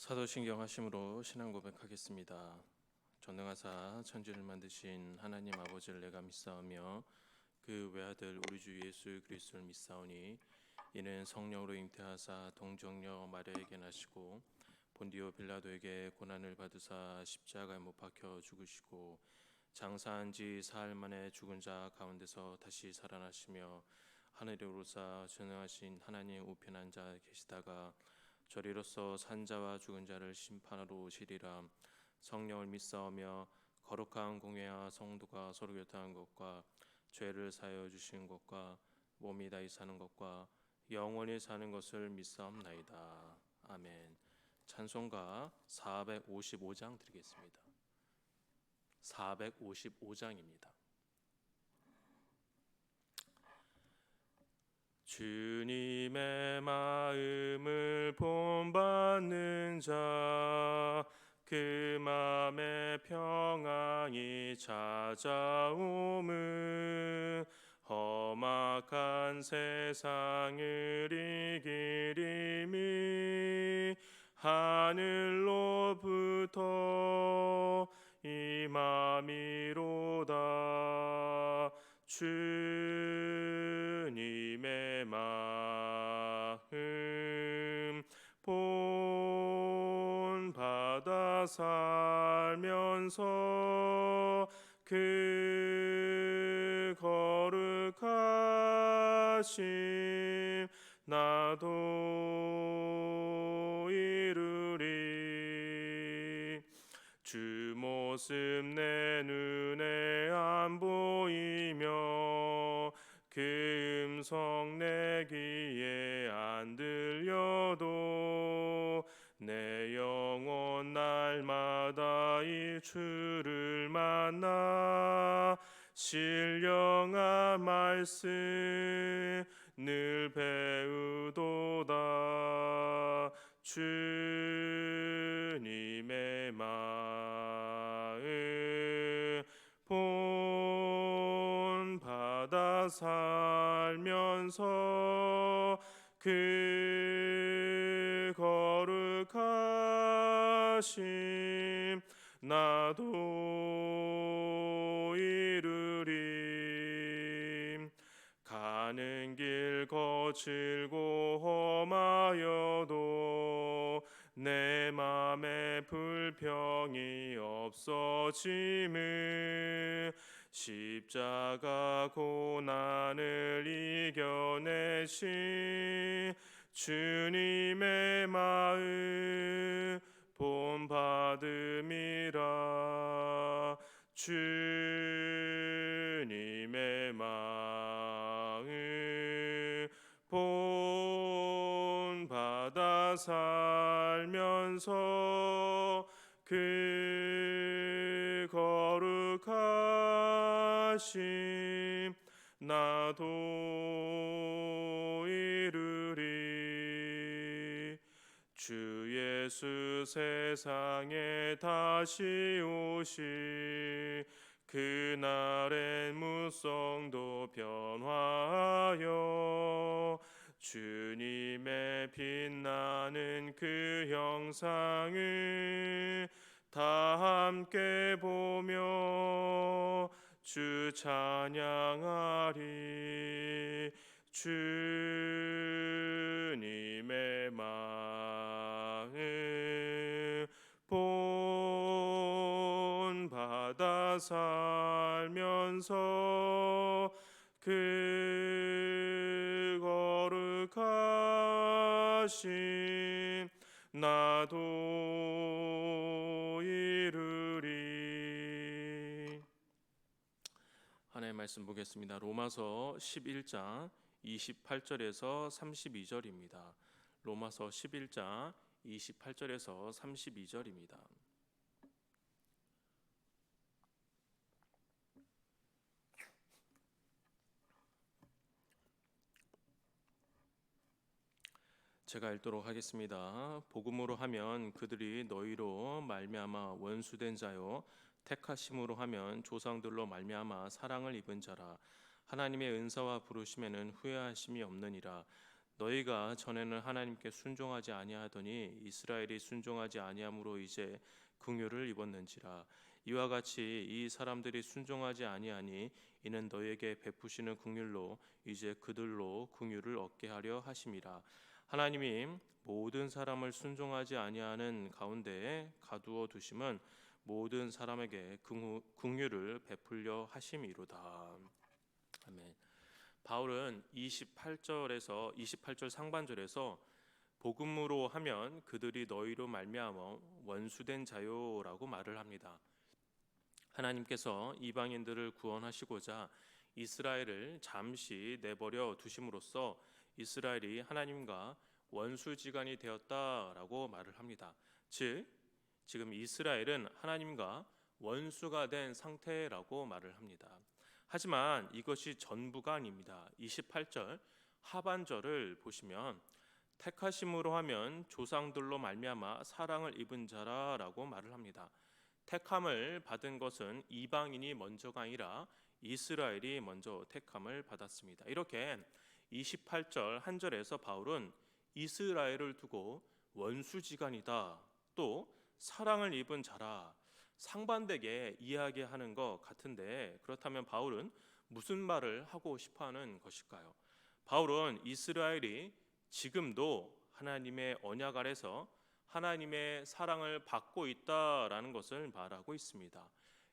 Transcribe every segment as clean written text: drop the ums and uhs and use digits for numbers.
사도신경 하심으로 신앙 고백하겠습니다. 전능하사 천지를 만드신 하나님 아버지를 내가 믿사오며 그 외아들 우리 주 예수 그리스도를 믿사오니 이는 성령으로 잉태하사 동정녀 마리아에게 나시고 본디오 빌라도에게 고난을 받으사 십자가에 못 박혀 죽으시고 장사한 지 사흘 만에 죽은 자 가운데서 다시 살아나시며 하늘에 오르사 전능하신 하나님 우편 앉아 계시다가 저리로서 산자와 죽은 자를 심판하러 오시리라. 성령을 믿사오며 거룩한 공회와 성도가 서로 교통한 것과 죄를 사하여 주시는 것과 몸이 다시 사는 것과 영원히 사는 것을 믿사옵나이다. 아멘. 찬송가 455장 드리겠습니다. 455장입니다. 주님의 마음을 본받는 자 그 맘에 평안이 찾아오면 험악한 세상을 이길 힘이 하늘로부터 임함이로다. 주님의 마음 본받아 살면서 그 거룩하심 나도 이루리. 주 모습 내 눈에 안 보이며 그 음성 내 귀에 안 들려도 내 영혼 날마다 이 주를 만나 신령한 말씀 늘 배우도다. 주님의 마음 본받아 살면서 그 거룩하심 나도 이루리. 가는 길 거칠고 험하여도 내 맘에 불평이 없어짐을 십자가 고난을 이겨내신 주님의 마음 본받음이라. 주님의 마음 본받아 살면서 그 거룩하심 나도 이루리. 주 예수 세상에 다시 오시 그날엔 무성도 변화하여 주님의 빛나는 그 형상을 다 함께 보며 주 찬양하리. 주님의 마음 본받아 살면서 그 거룩하심 나도 이루리. 하나님의 말씀 보겠습니다. 로마서 11장 28절에서 32절입니다. 로마서 11장 28절에서 32절입니다. 제가 읽도록 하겠습니다. 복음으로 하면 그들이 너희로 말미암아 원수된 자요 택하심으로 하면 조상들로 말미암아 사랑을 입은 자라. 하나님의 은사와 부르심에는 후회하심이 없느니라. 너희가 전에는 하나님께 순종하지 아니하더니 이스라엘이 순종하지 아니함으로 이제 긍휼을 입었는지라. 이와 같이 이 사람들이 순종하지 아니하니 이는 너희에게 베푸시는 긍휼로 이제 그들로 긍휼을 얻게 하려 하심이라. 하나님이 모든 사람을 순종하지 아니하는 가운데에 가두어 두심은 모든 사람에게 긍휼을 베풀려 하심이로다. 아멘. 바울은 28절 상반절에서 복음으로 하면 그들이 너희로 말미암아 원수된 자요라고 말을 합니다. 하나님께서 이방인들을 구원하시고자 이스라엘을 잠시 내버려 두심으로써 이스라엘이 하나님과 원수지간이 되었다라고 말을 합니다. 즉 지금 이스라엘은 하나님과 원수가 된 상태라고 말을 합니다. 하지만 이것이 전부가 아닙니다. 28절 하반절을 보시면 택하심으로 하면 조상들로 말미암아 사랑을 입은 자라라고 말을 합니다. 택함을 받은 것은 이방인이 먼저가 아니라 이스라엘이 먼저 택함을 받았습니다. 이렇게 28절 한 절에서 바울은 이스라엘을 두고 원수지간이다, 또 사랑을 입은 자라, 상반되게 이야기하는 것 같은데, 그렇다면 바울은 무슨 말을 하고 싶어하는 것일까요? 바울은 이스라엘이 지금도 하나님의 언약 아래서 하나님의 사랑을 받고 있다라는 것을 말하고 있습니다.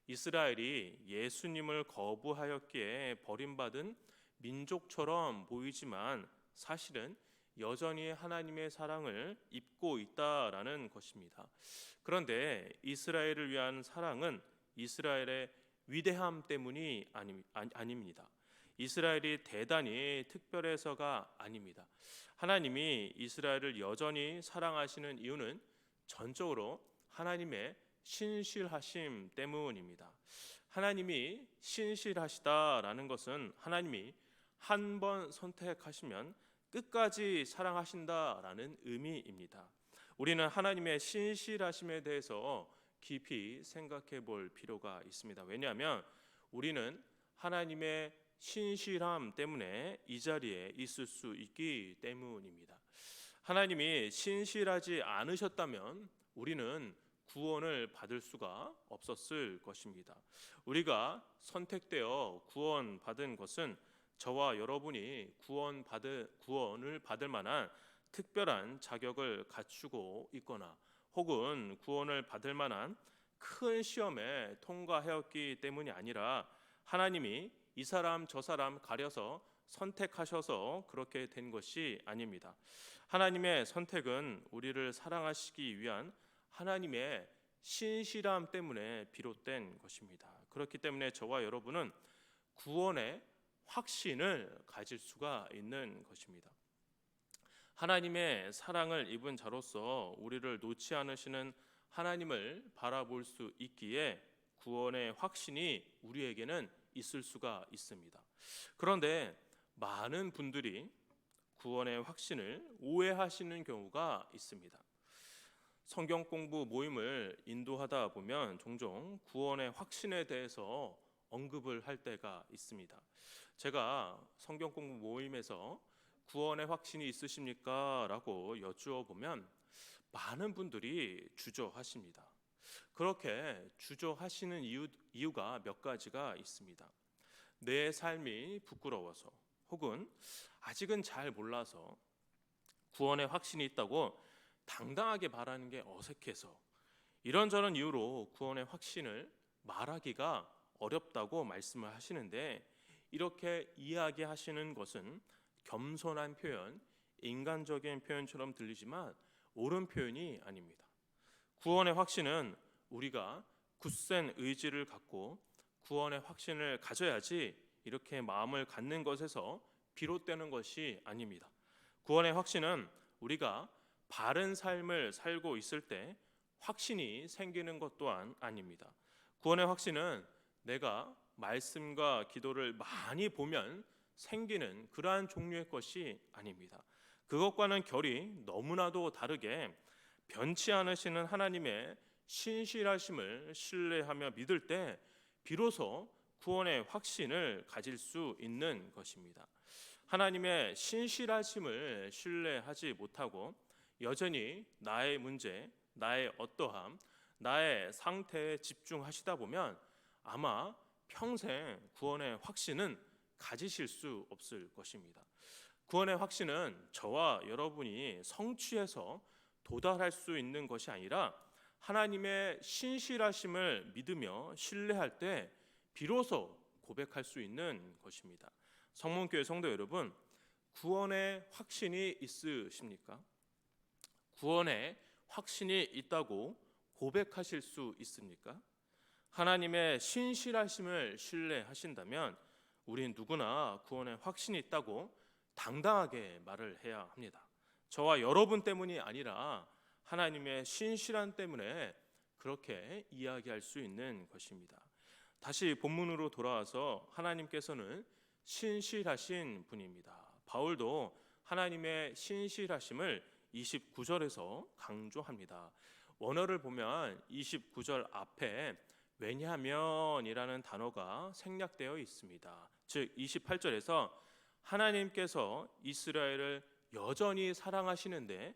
이스라엘이 예수님을 거부하였기에 버림받은 민족처럼 보이지만 사실은 여전히 하나님의 사랑을 입고 있다라는 것입니다. 그런데 이스라엘을 위한 사랑은 이스라엘의 위대함 때문이 아닙니다. 이스라엘이 대단히 특별해서가 아닙니다. 하나님이 이스라엘을 여전히 사랑하시는 이유는 전적으로 하나님의 신실하심 때문입니다. 하나님이 신실하시다라는 것은 하나님이 한 번 선택하시면 끝까지 사랑하신다라는 의미입니다. 우리는 하나님의 신실하심에 대해서 깊이 생각해 볼 필요가 있습니다. 왜냐하면 우리는 하나님의 신실함 때문에 이 자리에 있을 수 있기 때문입니다. 하나님이 신실하지 않으셨다면 우리는 구원을 받을 수가 없었을 것입니다. 우리가 선택되어 구원받은 것은 저와 여러분이 구원을 받을 만한 특별한 자격을 갖추고 있거나 혹은 구원을 받을 만한 큰 시험에 통과하였기 때문이 아니라 하나님이 이 사람 저 사람 가려서 선택하셔서 그렇게 된 것이 아닙니다. 하나님의 선택은 우리를 사랑하시기 위한 하나님의 신실함 때문에 비롯된 것입니다. 그렇기 때문에 저와 여러분은 구원의 확신을 가질 수가 있는 것입니다. 하나님의 사랑을 입은 자로서 우리를 놓지 않으시는 하나님을 바라볼 수 있기에 구원의 확신이 우리에게는 있을 수가 있습니다. 그런데 많은 분들이 구원의 확신을 오해하시는 경우가 있습니다. 성경 공부 모임을 인도하다 보면 종종 구원의 확신에 대해서 언급을 할 때가 있습니다. 제가 성경 공부 모임에서 구원의 확신이 있으십니까? 라고 여쭈어 보면 많은 분들이 주저하십니다. 그렇게 주저하시는 이유가 몇 가지가 있습니다. 내 삶이 부끄러워서, 혹은 아직은 잘 몰라서, 구원의 확신이 있다고 당당하게 말하는 게 어색해서, 이런저런 이유로 구원의 확신을 말하기가 어렵다고 말씀을 하시는데, 이렇게 이야기하시는 것은 겸손한 표현, 인간적인 표현처럼 들리지만 옳은 표현이 아닙니다. 구원의 확신은 우리가 굳센 의지를 갖고 구원의 확신을 가져야지 이렇게 마음을 갖는 것에서 비롯되는 것이 아닙니다. 구원의 확신은 우리가 바른 삶을 살고 있을 때 확신이 생기는 것 또한 아닙니다. 구원의 확신은 내가 말씀과 기도를 많이 보면 생기는 그러한 종류의 것이 아닙니다. 그것과는 결이 너무나도 다르게 변치 않으시는 하나님의 신실하심을 신뢰하며 믿을 때 비로소 구원의 확신을 가질 수 있는 것입니다. 하나님의 신실하심을 신뢰하지 못하고 여전히 나의 문제, 나의 어떠함, 나의 상태에 집중하시다 보면 아마 평생 구원의 확신은 가지실 수 없을 것입니다. 구원의 확신은 저와 여러분이 성취해서 도달할 수 있는 것이 아니라 하나님의 신실하심을 믿으며 신뢰할 때 비로소 고백할 수 있는 것입니다. 성문교회 성도 여러분, 구원의 확신이 있으십니까? 구원의 확신이 있다고 고백하실 수 있습니까? 하나님의 신실하심을 신뢰하신다면 우린 누구나 구원의 확신이 있다고 당당하게 말을 해야 합니다. 저와 여러분 때문이 아니라 하나님의 신실한 때문에 그렇게 이야기할 수 있는 것입니다. 다시 본문으로 돌아와서 하나님께서는 신실하신 분입니다. 바울도 하나님의 신실하심을 29절에서 강조합니다. 원어를 보면 29절 앞에 왜냐하면이라는 단어가 생략되어 있습니다. 즉 28절에서 하나님께서 이스라엘을 여전히 사랑하시는데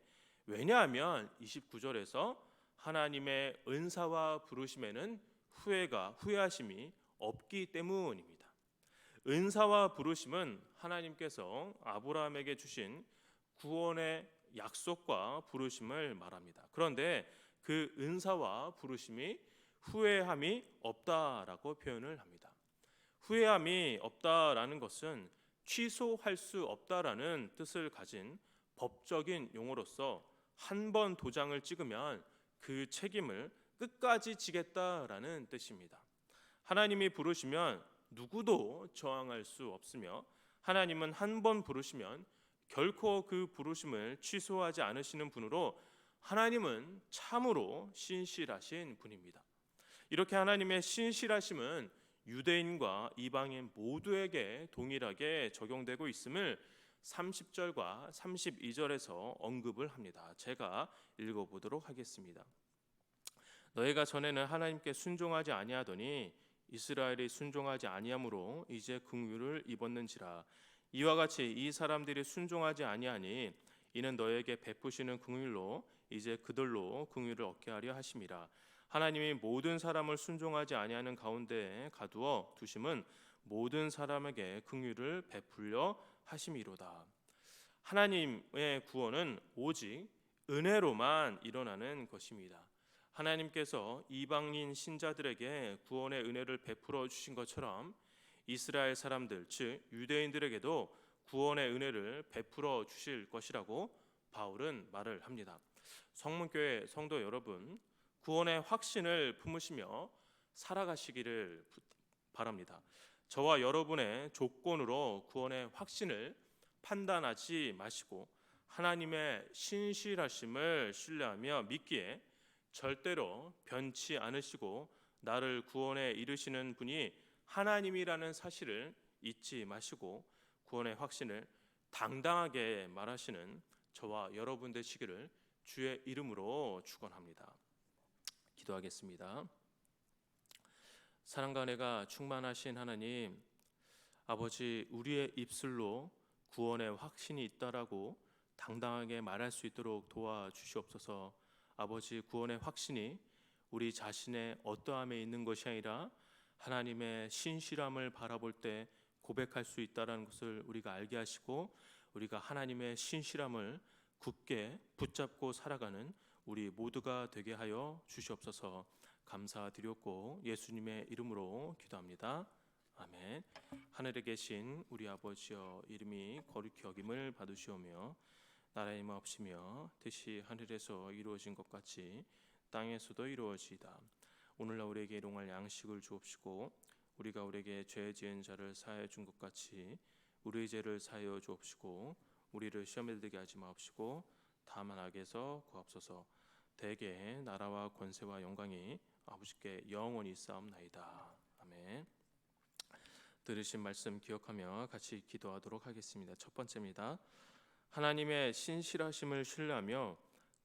왜냐하면 29절에서 하나님의 은사와 부르심에는 후회하심이 없기 때문입니다. 은사와 부르심은 하나님께서 아브라함에게 주신 구원의 약속과 부르심을 말합니다. 그런데 그 은사와 부르심이 후회함이 없다라고 표현을 합니다. 후회함이 없다라는 것은 취소할 수 없다라는 뜻을 가진 법적인 용어로서 한 번 도장을 찍으면 그 책임을 끝까지 지겠다라는 뜻입니다. 하나님이 부르시면 누구도 저항할 수 없으며 하나님은 한 번 부르시면 결코 그 부르심을 취소하지 않으시는 분으로 하나님은 참으로 신실하신 분입니다. 이렇게 하나님의 신실하심은 유대인과 이방인 모두에게 동일하게 적용되고 있음을 30절과 32절에서 언급을 합니다. 제가 읽어보도록 하겠습니다. 너희가 전에는 하나님께 순종하지 아니하더니 이스라엘이 순종하지 아니함으로 이제 긍휼을 입었는지라. 이와 같이 이 사람들이 순종하지 아니하니 이는 너에게 베푸시는 긍휼로 이제 그들로 긍휼을 얻게 하려 하심이라. 하나님이 모든 사람을 순종하지 아니하는 가운데 가두어 두심은 모든 사람에게 긍휼을 베풀려 하심이로다. 하나님의 구원은 오직 은혜로만 일어나는 것입니다. 하나님께서 이방인 신자들에게 구원의 은혜를 베풀어 주신 것처럼 이스라엘 사람들 즉 유대인들에게도 구원의 은혜를 베풀어 주실 것이라고 바울은 말을 합니다. 성문교회 성도 여러분, 구원의 확신을 품으시며 살아가시기를 바랍니다. 저와 여러분의 조건으로 구원의 확신을 판단하지 마시고 하나님의 신실하심을 신뢰하며 믿기에 절대로 변치 않으시고 나를 구원에 이르시는 분이 하나님이라는 사실을 잊지 마시고 구원의 확신을 당당하게 말하시는 저와 여러분 되시기를 주의 이름으로 축원합니다. 기도하겠습니다. 사랑과 은혜가 충만하신 하나님, 아버지, 우리의 입술로 구원의 확신이 있다라고 당당하게 말할 수 있도록 도와주시옵소서. 아버지, 구원의 확신이 우리 자신의 어떠함에 있는 것이 아니라 하나님의 신실함을 바라볼 때 고백할 수 있다는 것을 우리가 알게 하시고 우리가 하나님의 신실함을 굳게 붙잡고 살아가는 우리 모두가 되게 하여 주시옵소서. 감사드렸고 예수님의 이름으로 기도합니다. 아멘. 하늘에 계신 우리 아버지여, 이름이 거룩히 여김을 받으시오며 나라의 임하옵시며 뜻이 하늘에서 이루어진 것 같이 땅에서도 이루어지이다. 오늘날 우리에게 일용할 양식을 주옵시고 우리가 우리에게 죄 지은 자를 사하여 준 것 같이 우리의 죄를 사하여 주옵시고 우리를 시험에 들게 하지 마옵시고 다만 악에서 구하옵소서. 대개 나라와 권세와 영광이 아버지께 영원히 있사옵나이다. 아멘. 들으신 말씀 기억하며 같이 기도하도록 하겠습니다. 첫 번째입니다. 하나님의 신실하심을 신뢰하며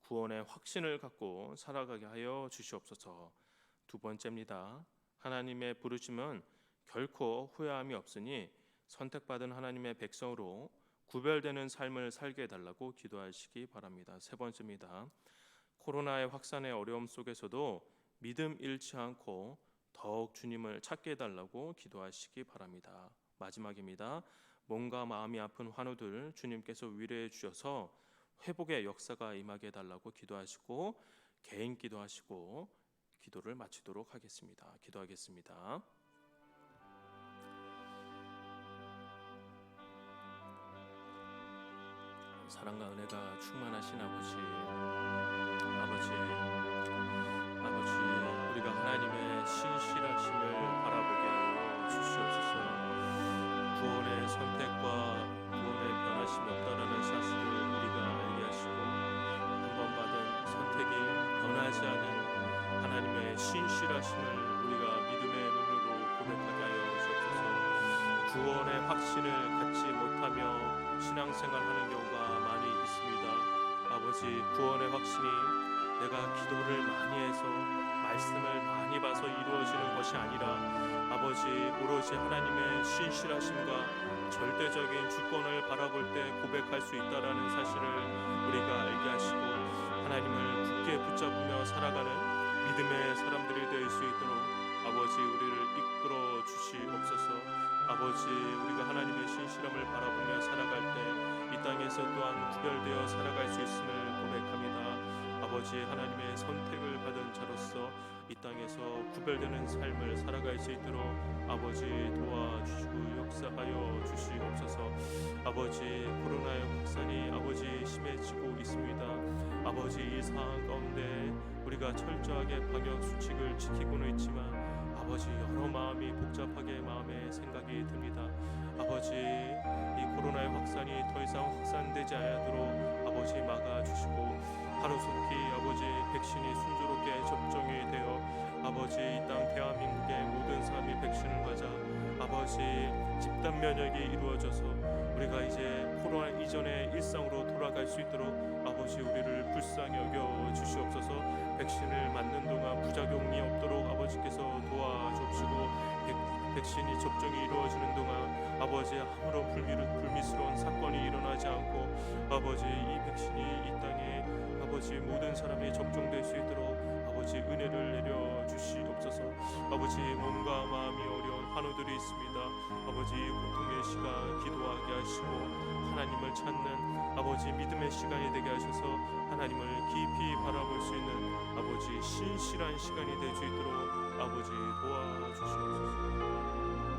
구원의 확신을 갖고 살아가게 하여 주시옵소서. 두 번째입니다. 하나님의 부르심은 결코 후회함이 없으니 선택받은 하나님의 백성으로 구별되는 삶을 살게 해달라고 기도하시기 바랍니다. 세 번째입니다. 코로나의 확산의 어려움 속에서도 믿음 잃지 않고 더욱 주님을 찾게 해달라고 기도하시기 바랍니다. 마지막입니다. 몸과 마음이 아픈 환우들 주님께서 위로해 주셔서 회복의 역사가 임하게 해달라고 기도하시고 개인 기도하시고 기도를 마치도록 하겠습니다. 기도하겠습니다. 사랑과 은혜가 충만하신 아버지, 우리가 하나님의 신실하심을 바라보게 하여 주시옵소서. 구원의 선택과 구원의 변하심이 없다라는 사실을 우리가 알게 하시고 한 번 받은 선택이 변하지 않은 하나님의 신실하심을 우리가 믿음의 눈으로 고백하게 하여 주옵소서. 구원의 확신을 갖지 못하며 신앙생활하는 경우가 많이 있습니다. 아버지, 구원의 확신이 내가 기도를 많이 해서 말씀을 많이 봐서 이루어지는 것이 아니라 아버지, 오로지 하나님의 신실하심과 절대적인 주권을 바라볼 때 고백할 수 있다라는 사실을 우리가 알게 하시고 하나님을 굳게 붙잡으며 살아가는 믿음의 사람들이 될 수 있도록 아버지, 우리를 이끌어 주시옵소서. 아버지, 우리가 하나님의 신실함을 바라보며 살아갈 때 이 땅에서 또한 구별되어 살아갈 수 있음을 고백합니다. 아버지, 하나님의 선택을 받은 자로서 이 땅에서 구별되는 삶을 살아갈 수 있도록 아버지 도와주시고 역사하여 주시옵소서. 아버지, 코로나의 확산이 아버지 심해지고 있습니다. 아버지, 이 상황 가운데 우리가 철저하게 방역 수칙을 지키고는 있지만 아버지, 여러 마음이 복잡하게 마음에 생각이 듭니다. 아버지, 이 코로나의 확산이 더 이상 확산되지 않도록 아버지 막아주시고 하루속히 아버지 백신이 순조롭게 접종이 되어 아버지 이 땅 대한민국의 모든 사람이 백신을 맞아 아버지 집단 면역이 이루어져서 우리가 이제 코로나 이전의 일상으로 돌아갈 수 있도록 아버지 우리를 불쌍히 여겨 주시옵소서. 백신을 맞는 동안 부작용이 없도록 아버지께서 도와주시고 백신이 접종이 이루어지는 동안 아버지 아무런 불미스러운 사건이 일어나지 않고 아버지 이 백신이 이 땅에 아버지 모든 사람이 접종될 수 있도록 아버지 은혜를 내려 주시옵소서. 아버지, 몸과 마음이 어려운 환우들이 있습니다. 아버지, 고통의 시간 기도하게 하시고 하나님을 찾는 아버지 믿음의 시간이 되게 하셔서 하나님을 깊이 바라볼 수 있는 아버지 신실한 시간이 될 수 있도록 아버지 도와주시옵소서.